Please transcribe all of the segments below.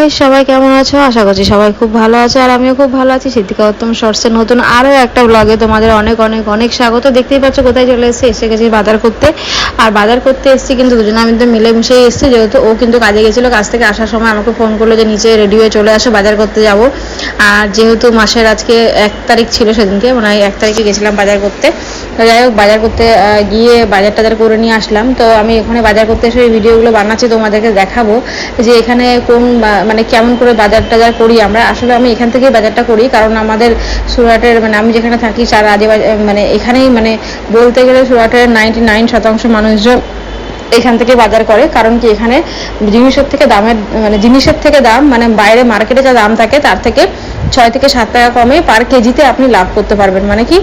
Guys, সবাই কেমন আছো? আশা করছি সবাই খুব ভালো আছো আর আমিও খুব ভালো আছি। সিদ্দিকা উত্তম শর্টসের নতুন আরও একটা ব্লগে তোমাদের অনেক অনেক অনেক স্বাগত। দেখতেই পাচ্ছ কোথায় চলে এসে গেছি বাজার করতে। আর বাজার করতে এসেছি কিন্তু দুজনে আমি তো মিলেমিশেই এসেছি, যেহেতু ও কিন্তু কাজে গেছিলো, কাজ থেকে আসার সময় আমাকে ফোন করলো যে নিচে রেডি হয়ে চলে আসো, বাজার করতে যাব। আর যেহেতু মাসের আজকে 1 তারিখ ছিল, সেদিনকে মানে 1 তারিখে গেছিলাম বাজার করতে। তো যাই হোক, বাজার করতে গিয়ে বাজার টাজার করে নিয়ে আসলাম। তো আমি এখানে বাজার করতে এসে ভিডিওগুলো বানাচ্ছি, তোমাদেরকে দেখাবো যে এখানে কোন মানে কেমন করে বাজার টাজার করি আমরা। আসলে আমি এখান থেকেই বাজারটা করি, কারণ আমাদের সুরাটের মানে আমি যেখানে থাকি চার আদি মানে এখানেই মানে বলতে গেলে সুরাটের 99% মানুষজন এখান থেকে বাজার করে। কারণ কি এখানে জিনিসের থেকে দাম মানে বাইরে মার্কেটে যা দাম থাকে তার থেকে 6 থেকে 7 টাকা কমে পার কেজিতে আপনি লাভ করতে পারবেন। মানে কি,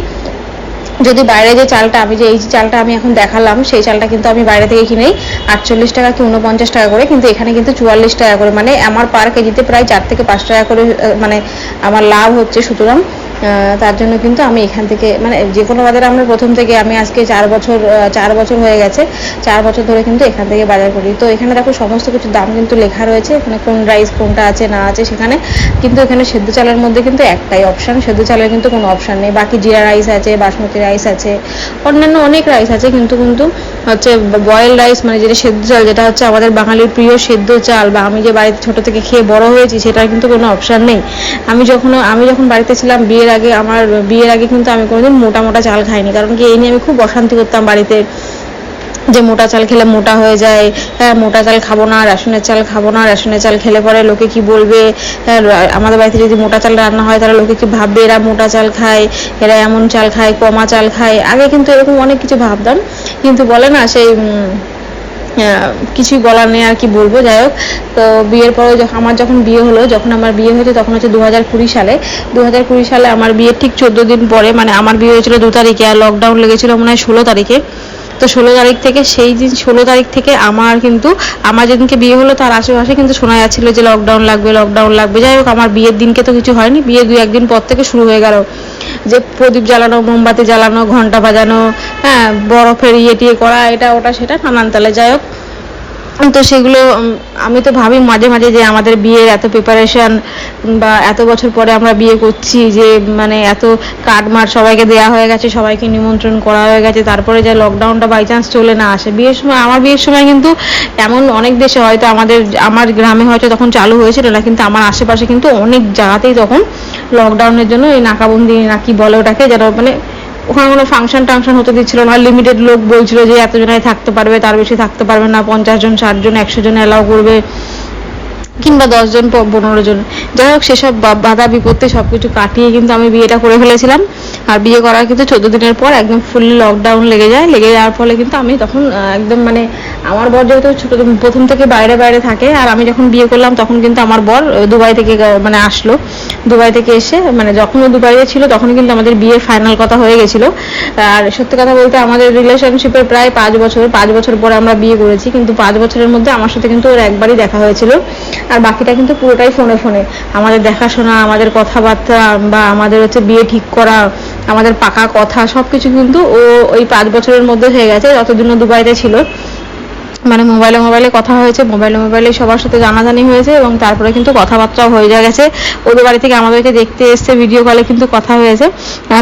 যদি বাইরে যে চালটা আমি যে এই চালটা আমি এখন দেখালাম, সেই চালটা কিন্তু আমি বাইরে থেকে কিনেই 48 টাকা কি 49 টাকা করে, কিন্তু এখানে কিন্তু 44 টাকা করে, মানে আমার পার কেজিতে প্রায় 4 থেকে 5 টাকা করে মানে আমার লাভ হচ্ছে। সুতরাং তার জন্য কিন্তু আমি এখান থেকে মানে যে কোনো বাজারে আমরা প্রথম থেকে আমি আজকে 4 বছর হয়ে গেছে, 4 বছর ধরে কিন্তু এখান থেকে বাজার করি। তো এখানে দেখো সমস্ত কিছু দাম কিন্তু লেখা রয়েছে, এখানে কোন রাইস কোনটা আছে না আছে সেখানে। কিন্তু এখানে সেদ্ধ চালের মধ্যে কিন্তু একটাই অপশান, সেদ্ধ চালের কিন্তু কোনো অপশান নেই। বাকি জিরা রাইস আছে, বাসমতি রাইস আছে, অন্যান্য অনেক রাইস আছে, কিন্তু হচ্ছে বয়েল রাইস মানে যেটা সেদ্ধ চাল, যেটা হচ্ছে আমাদের বাঙালির প্রিয় সেদ্ধ চাল, বা আমি যে বাড়িতে ছোটো থেকে খেয়ে বড় হয়েছি সেটার কিন্তু কোনো অপশান নেই। আমি যখন বাড়িতে ছিলাম বিয়ের আগে কিন্তু আমি কোনোদিন মোটা চাল খাইনি, কারণ কি এই নিয়ে আমি খুব অশান্তি করতাম বাড়িতে, যে মোটা চাল খেলে মোটা হয়ে যায়, হ্যাঁ মোটা চাল খাবো না, রেশনের চাল খাবো না, রেশনের চাল খেলে পরে লোকে কি বলবে, হ্যাঁ আমাদের বাড়িতে যদি মোটা চাল রান্না হয় তাহলে লোকে কি ভাববে, এরা মোটা চাল খায়, এরা এমন চাল খায়, কমা চাল খায়। আগে কিন্তু এরকম অনেক কিছু ভাবতাম, কিন্তু বলে না সেই কিছুই বলার নেই আর কি বলবো। যাই হোক, তো বিয়ের পরে যখন বিয়ে হলো, যখন আমার বিয়ে হয়েছে তখন হচ্ছে 2020 সালে আমার বিয়ের ঠিক 14 দিন পরে, মানে আমার বিয়ে হয়েছিল 2 তারিখে আর লকডাউন লেগেছিল মনে হয় 16 তারিখে। তো 16 তারিখ থেকে ষোলো তারিখ থেকে আমার যেদিনকে বিয়ে হলো তার আশেপাশে কিন্তু শোনা যাচ্ছিল যে লকডাউন লাগবে। যাই হোক, আমার বিয়ের দিনকে তো কিছু হয়নি, বিয়ের 2-1 দিন পর থেকে শুরু হয়ে গেল যে প্রদীপ জ্বালানো, মোমবাতি জ্বালানো, ঘন্টা বাজানো, হ্যাঁ বরফের টিয়ে করা, এটা ওটা সেটা নানান তালে। যাই হোক, তো সেগুলো আমি তো ভাবি মাঝে মাঝে যে আমাদের বিয়ের এত প্রিপারেশন, বা এত বছর পরে আমরা বিয়ে করছি, যে মানে এত কার্ড মার সবাইকে দেওয়া হয়ে গেছে, সবাইকে নিমন্ত্রণ করা হয়ে গেছে, তারপরে যে লকডাউনটা বাই চান্স চলে না আসে। আমার বিয়ের সময় কিন্তু এমন অনেক দেশে হয়তো আমার গ্রামে হয়তো তখন চালু হয়েছিল না, কিন্তু আমার আশেপাশে কিন্তু অনেক জায়গাতেই তখন লকডাউনের জন্য এই নাকাবন্দি না কি বলে ওটাকে, যেন মানে ওখানে কোনো ফাংশন টাংশন হতে দিচ্ছিল না, লিমিটেড লোক বলছিল যে এতজনাই থাকতে পারবে, তার বেশি থাকতে পারবে না, 50 জন 60 জন 100 জন অ্যালাউ করবে, কিংবা 10 জন 15 জন। যাই হোক, সেসব বাধা বিপত্তি সবকিছু কাটিয়ে কিন্তু আমি বিয়েটা করে ফেলেছিলাম। আর বিয়ে করার কিন্তু 14 দিনের পর একদম ফুললি লকডাউন লেগে যাওয়ার ফলে কিন্তু আমি তখন একদম মানে আমার বর যেহেতু প্রথম থেকে বাইরে থাকে, আর আমি যখন বিয়ে করলাম তখন কিন্তু আমার বর দুবাই থেকে মানে আসলো। দুবাই থেকে এসে মানে যখন ও দুবাইয়ে ছিল তখন কিন্তু আমাদের বিয়ের ফাইনাল কথা হয়ে গেছিলো। আর সত্যি কথা বলতে আমাদের রিলেশনশিপের প্রায় 5 বছর পরে আমরা বিয়ে করেছি, কিন্তু 5 বছরের মধ্যে আমার সাথে কিন্তু ওর একবারই দেখা হয়েছিল, আর বাকিটা কিন্তু পুরোটাই ফোনে আমাদের দেখাশোনা, আমাদের কথাবার্তা, বা আমাদের হচ্ছে বিয়ে ঠিক করা, আমাদের পাকা কথা সবকিছু কিন্তু ও ওই 5 বছরের মধ্যে হয়ে গেছে, যতদিন দুবাইতে ছিল। মানে মোবাইলে কথা হয়েছে, মোবাইলে সবার সাথে জানাজানি হয়েছে, এবং তারপরে কিন্তু কথাবার্তাও হয়ে গেছে। ওদের বাড়ি থেকে আমাদেরকে দেখতে এসছে, ভিডিও কলে কিন্তু কথা হয়েছে।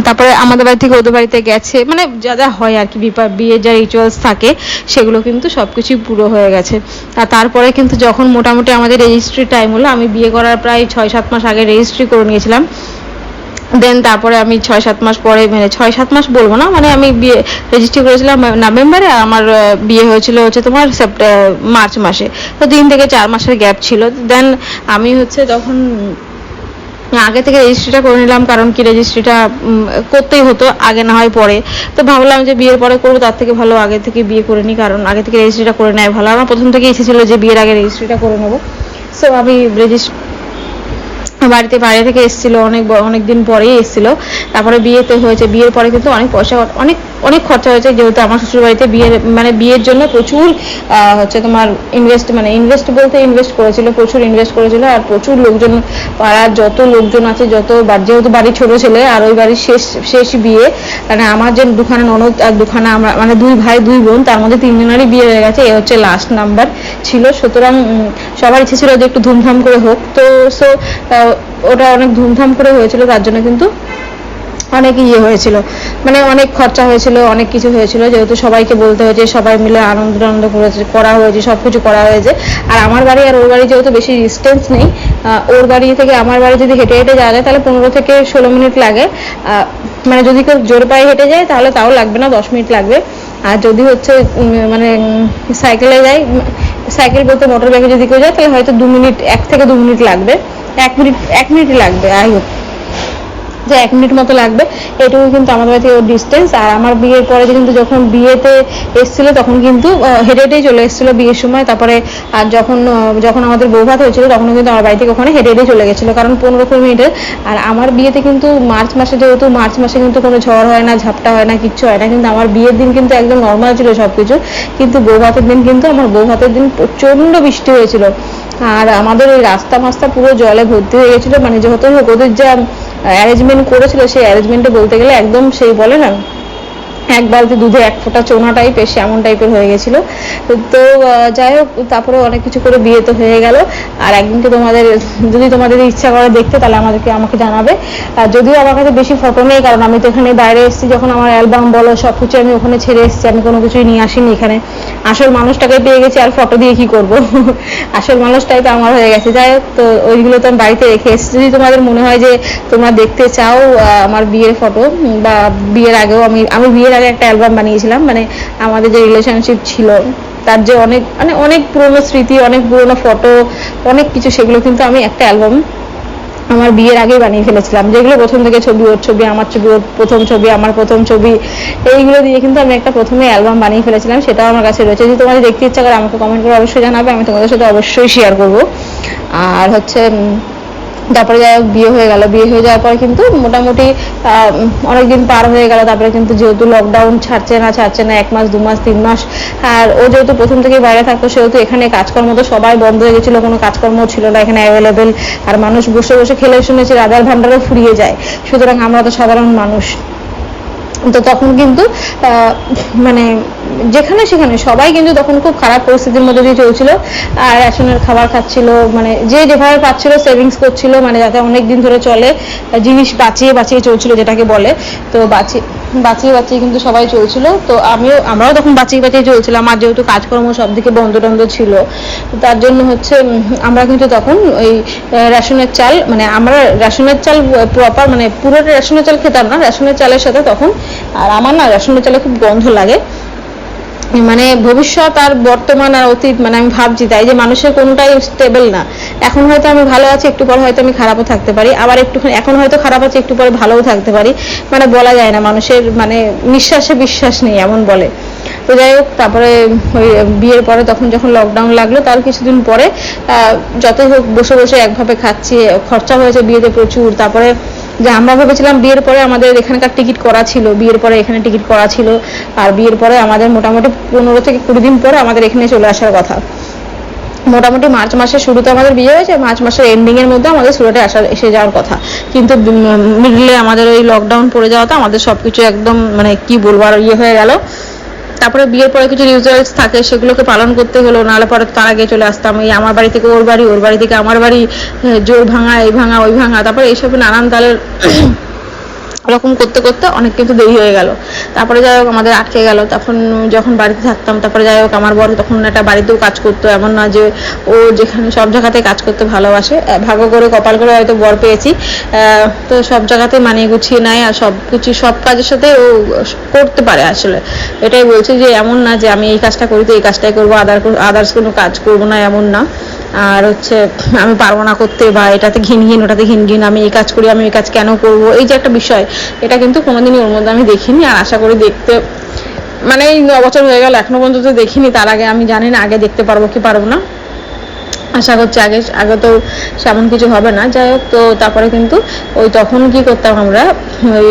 তারপরে আমাদের বাড়ি থেকে ওদের বাড়িতে গেছে, মানে যা হয় আর কি, বিয়ের যা রিচুয়ালস থাকে সেগুলো কিন্তু সবকিছুই পুরো হয়ে গেছে। আর তারপরে কিন্তু যখন মোটামুটি আমাদের রেজিস্ট্রি টাইম হলো, আমি বিয়ে করার প্রায় 6-7 মাস আগে রেজিস্ট্রি করে নিয়েছিলাম। দেন তারপরে আমি 6-7 মাস পরে, মানে 6-7 মাস বলবো না, মানে আমি বিয়ে রেজিস্ট্রি করেছিলাম নভেম্বরে, আর আমার বিয়ে হয়েছিল হচ্ছে তোমার মার্চ মাসে। তো 3 থেকে 4 মাসের গ্যাপ ছিল। দেন আমি হচ্ছে তখন আগে থেকে রেজিস্ট্রিটা করে নিলাম, কারণ কি রেজিস্ট্রিটা করতেই হতো, আগে না হয় পরে। তো ভাবলাম যে বিয়ের পরে করবো, তার থেকে ভালো আগে থেকে বিয়ে করে নিই, কারণ আগে থেকে রেজিস্ট্রিটা করে নেয় ভালো। আমার প্রথম থেকে ইচ্ছে ছিল যে বিয়ের আগে রেজিস্ট্রিটা করে নেবো। সো আমি বাড়িতে থেকে এসেছিলো, অনেক দিন পরেই এসেছিলো। তারপরে বিয়েতে হয়েছে, বিয়ের পরে কিন্তু অনেক অনেক খরচা হয়েছে, যেহেতু আমার শ্বশুরবাড়িতে বিয়ের জন্য প্রচুর হচ্ছে তোমার ইনভেস্ট করেছিল, প্রচুর ইনভেস্ট করেছিল। আর প্রচুর লোকজন, পাড়ার যত লোকজন আছে, যেহেতু বাড়ির ছোট ছেলে আর ওই বাড়ির শেষ বিয়ে, মানে আমার যে দুখানা ননদ আর দুখানা আমরা মানে 2 ভাই 2 বোন, তার মধ্যে 3 জনেরই বিয়ে হয়ে গেছে, এ হচ্ছে লাস্ট নাম্বার ছিল। সুতরাং সবার ইচ্ছে ছিল যে একটু ধুমধাম করে হোক, তো ওটা অনেক ধুমধাম করে হয়েছিল, তার জন্য কিন্তু অনেক হয়েছিল, মানে অনেক খরচা হয়েছিল, অনেক কিছু হয়েছিল, যেহেতু সবাইকে বলতে হয়েছে, সবাই মিলে আনন্দ করা হয়েছে, সবকিছু করা হয়েছে। আর আমার বাড়ি আর ওর বাড়ি যেহেতু বেশি ডিস্টেন্স নেই, ওর বাড়ি থেকে আমার বাড়ি যদি হেঁটে হেঁটে যাওয়া যায় তাহলে 15 থেকে 16 মিনিট লাগে, মানে যদি কেউ জোর পায়ে হেঁটে যায় তাহলে তাও লাগবে না, 10 মিনিট লাগবে। আর যদি হচ্ছে মানে সাইকেলে যায়, সাইকেল বলতে মোটর বাইকে যদি কেউ যায় তাহলে হয়তো 2 মিনিট, 1 থেকে 2 মিনিট লাগবে, 1 মিনিট লাগবে, যে 1 মিনিট মতো লাগবে, এটুকু কিন্তু আমাদের বাড়ি থেকে ডিস্টেন্স। আর আমার বিয়ের পরে কিন্তু যখন বিয়েতে এসেছিল তখন কিন্তু হেঁটে হেঁটেই চলে এসেছিল বিয়ের সময়। তারপরে আর যখন আমাদের বৌভাত হয়েছিল তখন কিন্তু আমার বাড়ি থেকে ওখানে হেঁটে হেঁটেই চলে গেছিলো, কারণ 15 মিনিটের। আর আমার বিয়েতে কিন্তু মার্চ মাসে কিন্তু কোনো ঝড় হয় না, ঝাপটা হয় না, কিচ্ছু হয় না, কিন্তু আমার বিয়ের দিন কিন্তু একদম নর্মাল ছিল সবকিছু। কিন্তু বৌভাতের দিন প্রচন্ড বৃষ্টি হয়েছিল, আর আমাদের ওই রাস্তা মাস্তা পুরো জলে ভর্তি হয়ে গেছিলো, মানে যেহেতু ওদের যা অ্যারেঞ্জমেন্ট করেছিল সেই অ্যারেঞ্জমেন্টে বলতে গেলে একদম সেই বলে না 1 বালতি দুধে 1 ফোঁটা চোনা টাইপের, এমন টাইপের হয়ে গেছিল। তো যাই হোক, তারপরে অনেক কিছু করে বিয়ে তো হয়ে গেল। আর একদিনকে যদি তোমাদের ইচ্ছা করে দেখতে তাহলে আমাকে জানাবে। আর যদিও আমার কাছে বেশি ফটো নেই, কারণ আমি তো এখানে বাইরে এসেছি, যখন আমার অ্যালবাম বলো সব কিছু আমি ওখানে ছেড়ে এসেছি, আমি কোনো কিছুই নিয়ে আসিনি এখানে। আসল মানুষটাকে পেয়ে গেছি, আর ফটো দিয়ে কি করব আসল মানুষটাই তো আমার হয়ে গেছে। যাই হোক, তো ওইগুলো তো আমি বাড়িতে রেখে এসেছি। যদি তোমাদের মনে হয় যে তোমরা দেখতে চাও আমার বিয়ের ফটো, বা বিয়ের আগেও আমি বিয়ের আগে একটা অ্যালবাম বানিয়েছিলাম, মানে আমাদের যে রিলেশনশিপ ছিল তার যে অনেক পুরোনো স্মৃতি, অনেক পুরোনো ফটো, অনেক কিছু, সেগুলো কিন্তু আমি একটা অ্যালবাম আমার বিয়ের আগেই বানিয়ে ফেলেছিলাম, যেগুলো প্রথম থেকে ছবি, ওর ছবি, আমার ছবি, ওর প্রথম ছবি, আমার প্রথম ছবি, এইগুলো দিয়ে কিন্তু আমি একটা প্রথমে অ্যালবাম বানিয়ে ফেলেছিলাম, সেটাও আমার কাছে রয়েছে। যদি তোমাদের দেখতে ইচ্ছা করে আমাকে কমেন্ট করে অবশ্যই জানাবে, আমি তোমাদের সাথে অবশ্যই শেয়ার করবো। আর হচ্ছে তারপরে যাই হোক, বিয়ে হয়ে গেল। বিয়ে হয়ে যাওয়ার পরে কিন্তু মোটামুটি অনেকদিন পার হয়ে গেল। তারপরে কিন্তু যেহেতু লকডাউন ছাড়ছে না 1 মাস 2 মাস 3 মাস, আর ও যেহেতু প্রথম থেকে বাইরে থাকতো, সেহেতু এখানে কাজকর্ম তো সবাই বন্ধ হয়ে গেছিলো, কোনো কাজকর্ম ছিল না এখানে অ্যাভেলেবেল। আর মানুষ বসে বসে খেলে শুনেছি রাজার ভান্ডারও ফুরিয়ে যায়, সুতরাং আমরা তো সাধারণ মানুষ, তো তখন কিন্তু মানে যেখানে সেখানে সবাই কিন্তু তখন খুব খারাপ পরিস্থিতির মধ্যে দিয়ে চলছিল। আর রেশনের খাবার খাচ্ছিল, মানে যে যেভাবে পাচ্ছিল সেভিংস করছিল, মানে যাতে অনেক দিন ধরে চলে, জিনিস বাঁচিয়ে বাঁচিয়ে চলছিল যেটাকে বলে। তো বাঁচিয়ে বাঁচিয়ে কিন্তু সবাই চলছিল, তো আমরাও তখন বাঁচিয়ে বাঁচিয়ে চলছিলাম। আর যেহেতু কাজকর্ম সব দিকে বন্ধ টন্ধ ছিল, তার জন্য হচ্ছে আমরা কিন্তু তখন ওই রেশনের চাল, মানে আমরা রেশনের চাল প্রপার, মানে পুরোটা রেশনের চাল খেতাম না, রেশনের চালের সাথে তখন, আর আমার না রেশনের চালে খুব গন্ধ লাগে, মানে ভবিষ্যৎ আর বর্তমান আর অতীত, মানে আমি ভাবছি তাই যে মানুষের কোনোটাই স্টেবল না। এখন হয়তো আমি ভালো আছি, একটু পরে হয়তো আমি খারাপও থাকতে পারি, আবার এখন হয়তো খারাপ আছে, একটু পরে ভালোও থাকতে পারি, মানে বলা যায় না, মানুষের মানে নিঃশ্বাসে বিশ্বাস নেই এমন বলে। তো যাই হোক, তারপরে ওই বিয়ের পরে তখন যখন লকডাউন লাগলো, তার কিছুদিন পরে যতই হোক বসে বসে একভাবে খাচ্ছি, খরচা হয়েছে বিয়েতে প্রচুর। তারপরে যে আমরা ভেবেছিলাম বিয়ের পরে আমাদের এখানকার টিকিট করা ছিল, বিয়ের পরে এখানে টিকিট করা ছিল, আর বিয়ের পরে আমাদের মোটামুটি 15 থেকে 20 দিন পরে আমাদের এখানে চলে আসার কথা। মোটামুটি মার্চ মাসের শুরুতে আমাদের বিয়ে হয়েছে, মার্চ মাসের এন্ডিং এর মধ্যে আমাদের সিলেটে এসে যাওয়ার কথা, কিন্তু মিডলে আমাদের ওই লকডাউন পড়ে যাওয়াতে আমাদের সবকিছু একদম মানে কি বলবো আর হয়ে গেল। তারপরে বিয়ের পরে কিছু রিচুয়ালস থাকে, সেগুলোকে পালন করতে হলো, নাহলে পরে তার আগে চলে আসতাম, এই আমার বাড়ি থেকে ওর বাড়ি, ওর বাড়ি থেকে আমার বাড়ি, জোর ভাঙা, এই ভাঙা, ওই ভাঙা, তারপরে এইসব নানান তালের এরকম করতে করতে অনেক কিন্তু দেরি হয়ে গেল। তারপরে যাই হোক আমাদের আটকে গেল, তখন যখন বাড়িতে থাকতাম, তারপরে যাই হোক আমার বর তখন একটা বাড়িতেও কাজ করতো, এমন না যে ও যেখানে সব জায়গাতে কাজ করতে ভালোবাসে, ভাগ্য করে কপাল করে হয়তো বর পেয়েছি, তো সব জায়গাতে মানিয়ে গুছিয়ে নেয়, আর সব কাজের সাথে ও করতে পারে। আসলে এটাই বলছি যে এমন না যে আমি এই কাজটা করি তো এই কাজটাই করবো, আদার্স কোনো কাজ করবো না, এমন না। আর হচ্ছে আমি পারবো না করতে, বা এটাতে ঘিন ওটাতে ঘিন, আমি এই কাজ করি, আমি এই কাজ কেন করবো, এই যে একটা বিষয়, এটা কিন্তু কোনোদিনই ওর মধ্যে আমি দেখিনি। আর আশা করি দেখতে, মানে এই 9 বছর হয়ে গেল এখনো পর্যন্ত দেখিনি, তার আগে আমি জানি না আগে দেখতে পারবো কি পারবো না। আশা করছি আগে আগে তো সেমন কিছু হবে না। যাই হোক, তো তারপরে কিন্তু ওই তখন কি করতাম আমরা, ওই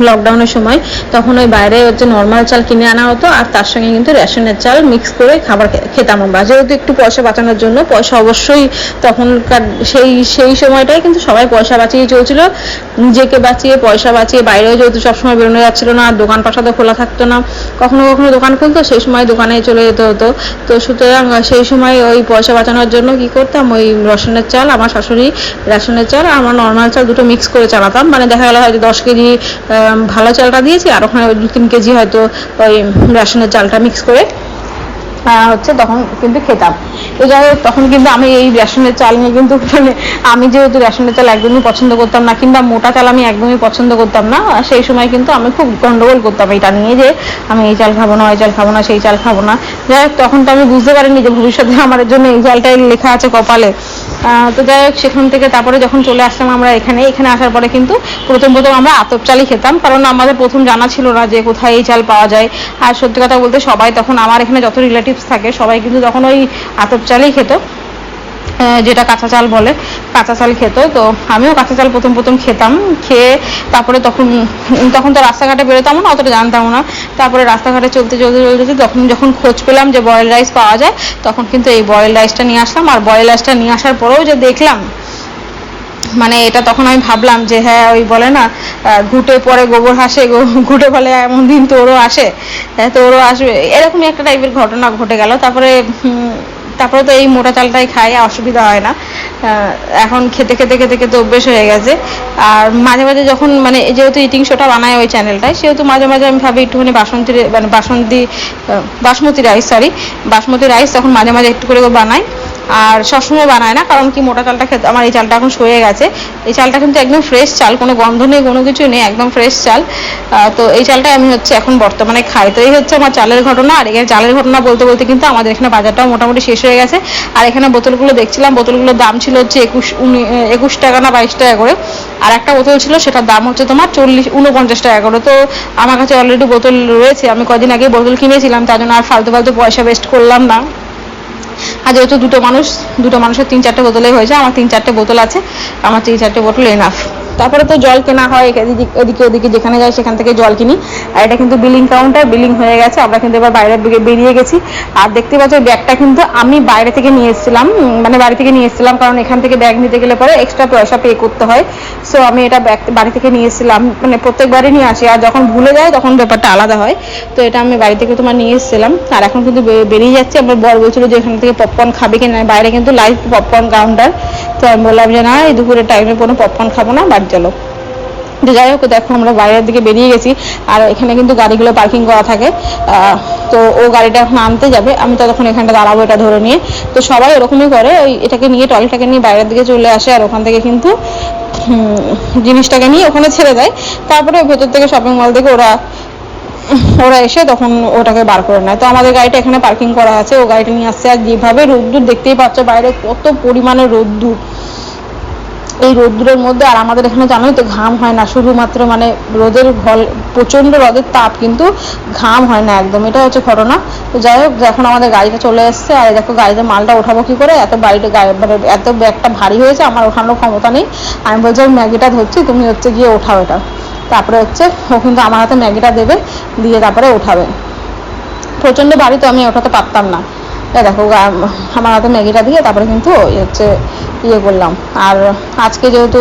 লকডাউনের সময় তখন ওই বাইরে হচ্ছে নর্মাল চাল কিনে আনা হতো, আর তার সঙ্গে কিন্তু রেশনের চাল মিক্স করে খাবার খেতাম আমরা, যেহেতু একটু পয়সা বাঁচানোর জন্য। পয়সা অবশ্যই তখনকার সেই সময়টাই কিন্তু সবাই পয়সা বাঁচিয়ে চলছিল, নিজেকে বাঁচিয়ে পয়সা বাঁচিয়ে। বাইরেও যেহেতু সবসময় বেরোনো যাচ্ছিল না, আর দোকান পাশাতে খোলা থাকতো না, কখনো কখনো দোকান খুলতো, সেই সময় দোকানে চলে যেতে হতো। তো সুতরাং সেই সময় ওই পয়সা বাঁচানোর জন্য কি করতাম, ওই রেশনের চাল, আমার শাশুড়ি রেশনের চাল আর আমার নর্মাল চাল দুটো মিক্স করে চালাতাম। মানে দেখা গেলো হয়তো 10 কেজি ভালো চালটা দিয়েছি, আর ওখানে 2-3 কেজি হয়তো ওই রেশনের চালটা মিক্স করে হচ্ছে তখন কিন্তু খেতাম। তো যাই হোক, তখন কিন্তু আমি এই রেশনের চাল নিয়ে কিন্তু মানে আমি যেহেতু রেশনের চাল একদমই পছন্দ করতাম না, কিংবা মোটা চাল আমি একদমই পছন্দ করতাম না, সেই সময় কিন্তু আমি খুব গন্ডগোল করতাম এটা নিয়ে, যে আমি এই চাল খাবো না, ওই চাল খাবো না, সেই চাল খাবো না। যাই হোক, তখন তো আমি বুঝতে পারিনি যে ভবিষ্যতে আমার জন্য এই চালটাই লেখা আছে কপালে। তো যাই হোক, সেখান থেকে তারপরে যখন চলে আসলাম আমরা এখানে আসার পরে কিন্তু প্রথম আমরা আতপ চালই খেতাম, কারণ আমাদের প্রথম জানা ছিল না যে কোথায় এই চাল পাওয়া যায়। আর সত্যি কথা বলতে সবাই তখন, আমার এখানে যত রিলেটিভস থাকে সবাই কিন্তু তখন ওই আতপ চালই খেত, যেটা কাঁচা চাল বলে, কাঁচা চাল খেত। তো আমিও কাঁচা চাল প্রথম খেতাম, খেয়ে তারপরে তখন তো রাস্তাঘাটে বেরোতাম না, অতটা জানতাম না। তারপরে রাস্তাঘাটে চলতে তখন যখন খোঁজ পেলাম যে বয়েল রাইস পাওয়া যায়, তখন কিন্তু এই বয়েল রাইসটা নিয়ে আসলাম। আর বয়েল রাইসটা নিয়ে আসার পরেও যে দেখলাম, মানে এটা তখন আমি ভাবলাম যে হ্যাঁ, ওই বলে না ঘুটে পরে গোবর হাসে, ঘুটে বলে এমন দিন তোরও আসে, তোরও আসবে, এরকমই একটা টাইপের ঘটনা ঘটে গেল। তারপরে তো এই মোটা চালটাই খাই, অসুবিধা হয় না। এখন খেতে খেতে খেতে খেতে অভ্যেস হয়ে গেছে। আর মাঝে মাঝে যখন মানে যেহেতু ইটিং শোটা বানায় ওই চ্যানেলটায়, সেহেতু মাঝে মাঝে আমি ভাবি একটুখানি বাসমতি রাইস তখন মাঝে মাঝে একটু করে বানাই। আর সবসময় বানায় না, কারণ কি মোটা চালটা খেতে আমার এই চালটা এখন সয়ে গেছে। এই চালটা কিন্তু একদম ফ্রেশ চাল, কোনো গন্ধ নেই, কোনো কিছু নেই, একদম ফ্রেশ চাল। তো এই চালটাই আমি হচ্ছে এখন বর্তমানে খাই। তো এই হচ্ছে আমার চালের ঘটনা। আর এখানে চালের ঘটনা বলতে বলতে কিন্তু আমাদের এখানে বাজারটাও মোটামুটি শেষ হয়ে গেছে। আর এখানে বোতলগুলো দেখছিলাম, বোতলগুলোর দাম ছিল হচ্ছে 21 টাকা না 22 টাকা করে। আর একটা বোতল ছিল, সেটার দাম হচ্ছে তোমার 49 টাকা করে। তো আমার কাছে অলরেডি বোতল রয়েছে, আমি কদিন আগে বোতল কিনেছিলাম, তার জন্য আর ফালতু পয়সা ওয়েস্ট করলাম না। আর যেহেতু দুটো মানুষের 3-4টে বোতলেই হয়েছে, আমার 3-4টে বোতল আছে, আমার 3-4টে বোতল এনাফ। তারপরে তো জল কেনা হয় এদিকে ওদিকে, যেখানে যাই সেখান থেকে জল কিনি। আর এটা কিন্তু বিলিং কাউন্টার, বিলিং হয়ে গেছে, আমরা কিন্তু এবার বাইরের দিকে বেরিয়ে গেছি। আর দেখতে পাচ্ছ ব্যাগটা কিন্তু আমি বাইরে থেকে নিয়ে এসেছিলাম, মানে বাড়ি থেকে নিয়ে এসেছিলাম, কারণ এখান থেকে ব্যাগ নিতে গেলে পরে এক্সট্রা পয়সা পে করতে হয়। সো আমি এটা ব্যাগ বাড়ি থেকে নিয়ে এসেছিলাম, মানে প্রত্যেকবারই নিয়ে আসি, আর যখন ভুলে যাই তখন ব্যাপারটা আলাদা হয়। তো এটা আমি বাড়ি থেকে নিয়ে এসেছিলাম। আর এখন কিন্তু বেরিয়ে যাচ্ছে। আমার বর বলছিল যে এখান থেকে পপকর্ন খাবে কিনা, বাইরে কিন্তু লাইভ পপকর্ন কাউন্টার। তো আমি বললাম যে না, এই দুপুরের টাইমে কোনো পপকর্ন খাবো না, বাড়ি চলো। তো যাই হোক, দেখো আমরা বাইরের দিকে বেরিয়ে গেছি। আর এখানে কিন্তু গাড়িগুলো পার্কিং করা থাকে। তো ও গাড়িটা এখন আনতে যাবে, আমি ততক্ষণ এখানটা দাঁড়াবো এটা ধরে নিয়ে। তো সবাই এরকমই করে, ওই এটাকে নিয়ে, ট্রলিটাকে নিয়ে বাইরের দিকে চলে আসে, আর ওখান থেকে কিন্তু জিনিসটাকে নিয়ে ওখানে ছেড়ে দেয়। তারপরে ভেতর থেকে শপিং মল থেকে ওরা এসে তখন ওটাকে বার করে নেয়। তো আমাদের গাড়িটা এখানে পার্কিং করা আছে, ও গাড়িটা নিয়ে আসছে। আর যেভাবে রোদ্দুর দেখতেই পাচ্ছ বাইরে, কত পরিমাণে রোদ্দুর। এই রোদ্দুরের মধ্যে, আর আমাদের এখানে জানোই তো ঘাম হয় না, শুধুমাত্র মানে প্রচন্ড রোদের তাপ, কিন্তু ঘাম হয় না একদম, এটা হচ্ছে ঘটনা। তো যাই হোক, এখন আমাদের গাড়িটা চলে এসছে। আর দেখো গাড়িতে মালটা ওঠাবো কি করে, মানে এত ব্যাগটা ভারী হয়েছে, আমার ওঠানোর ক্ষমতা নেই। আমি বলছি ম্যাগিটা ধরছি, তুমি হচ্ছে গিয়ে ওঠাও এটা। তারপরে হচ্ছে ও কিন্তু আমার হাতে ম্যাগিটা দেবে, দিয়ে তারপরে ওঠাবে। প্রচন্ড ভারী, তো আমি ওঠাতে পারতাম না। দেখো আমার হাতে ম্যাগিটা দিয়ে তারপরে কিন্তু হচ্ছে করলাম। আর আজকে যেহেতু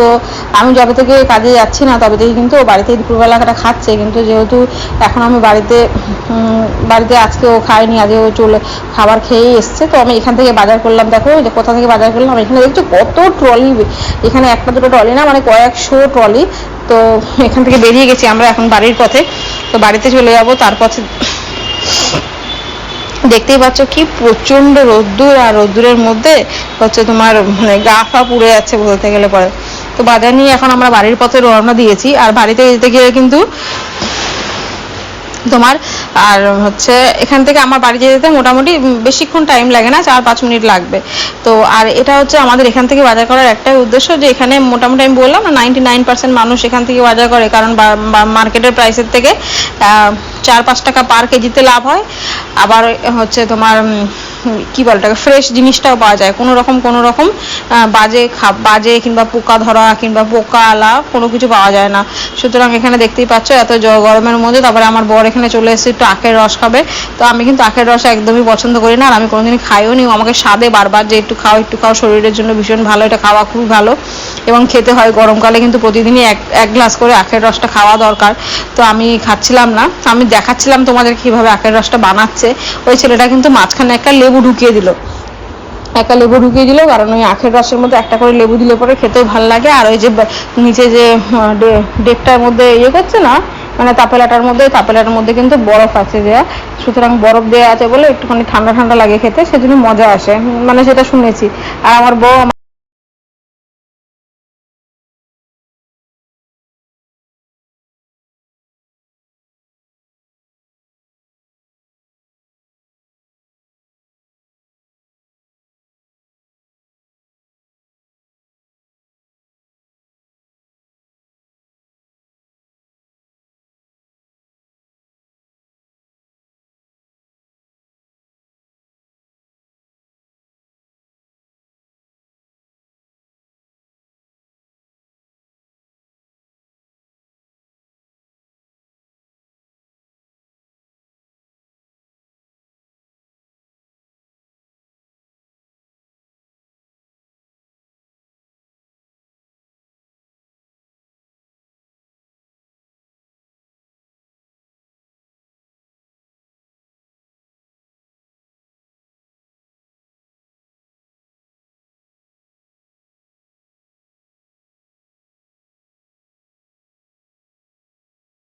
আমি যবে থেকে কাজে যাচ্ছি না, তবে থেকে কিন্তু ও বাড়িতে দুপুরবেলাটা খাচ্ছে। কিন্তু যেহেতু এখন আমি বাড়িতে আজকে ও খায়নি, আজকে ও খাবার খেয়েই এসছে। তো আমি এখান থেকে বাজার করলাম। দেখো যে কোথা থেকে বাজার করলাম, এখানে দেখছো কত ট্রলি, এখানে একটা দুটো ট্রলি না, মানে কয়েকশো ট্রলি। তো এখান থেকে বেরিয়ে গেছি আমরা এখন বাড়ির পথে। তো বাড়িতে চলে যাবো। তারপর দেখতেই পাচ্ছ কি প্রচন্ড রোদ্দুর, আর রোদ্দুরের মধ্যে হচ্ছে তোমার মানে গা ফা পুড়ে যাচ্ছে বলতে গেলে পরে। তো বাজার নিয়ে এখন আমরা বাড়ির পথে রওনা দিয়েছি। আর বাড়িতে যেতে গিয়ে কিন্তু তোমার আর হচ্ছে এখান থেকে আমার বাড়ি যেতে মোটামুটি বেশিক্ষণ টাইম লাগে না, 4-5 মিনিট লাগবে। তো আর এটা হচ্ছে আমাদের এখান থেকে বাজার করার একটাই উদ্দেশ্য, যে এখানে মোটামুটি আমি বললাম না 99% মানুষ এখান থেকে বাজার করে, কারণ মার্কেটের প্রাইসের থেকে 4-5 টাকা পার কেজিতে লাভ হয়। আবার হচ্ছে তোমার কী বলে ওটাকে, ফ্রেশ জিনিসটাও পাওয়া যায়, কোনো রকম বাজে কিংবা পোকা ধরা কিংবা পোকা আলা কোনো কিছু পাওয়া যায় না। সুতরাং এখানে দেখতেই পাচ্ছ এত গরমের মধ্যে তারপরে আমার বর এখানে চলে এসেছে একটু আখের রস খাবে। তো আমি কিন্তু আখের রস একদমই পছন্দ করি না, আর আমি কোনোদিনই খাইও নি। আমাকে স্বাদে বারবার যে একটু খাও, শরীরের জন্য ভীষণ ভালো, এটা খাওয়া খুবই ভালো এবং খেতে হয়। গরমকালে কিন্তু প্রতিদিনই এক গ্লাস করে আখের রসটা খাওয়া দরকার। তো আমি খাচ্ছিলাম না, আমি দেখাচ্ছিলাম তোমাদের কীভাবে আখের রসটা বানাচ্ছে। ওই ছেলেটা কিন্তু মাঝখানে একটা লেবু ঢুকিয়ে দিল, কারণ ওই আখের রসের মধ্যে একটা করে লেবু দিলে পরে খেতেও ভালো লাগে। আর ওই যে নিচে যে ডেকটার মধ্যে করছে না, মানে তাপেলাটার মধ্যে কিন্তু বরফ আছে দেওয়া, সুতরাং বরফ দেওয়া আছে বলে একটুখানি ঠান্ডা লাগে খেতে, সেজন্য মজা আসে, মানে সেটা শুনেছি। আর আমার বউ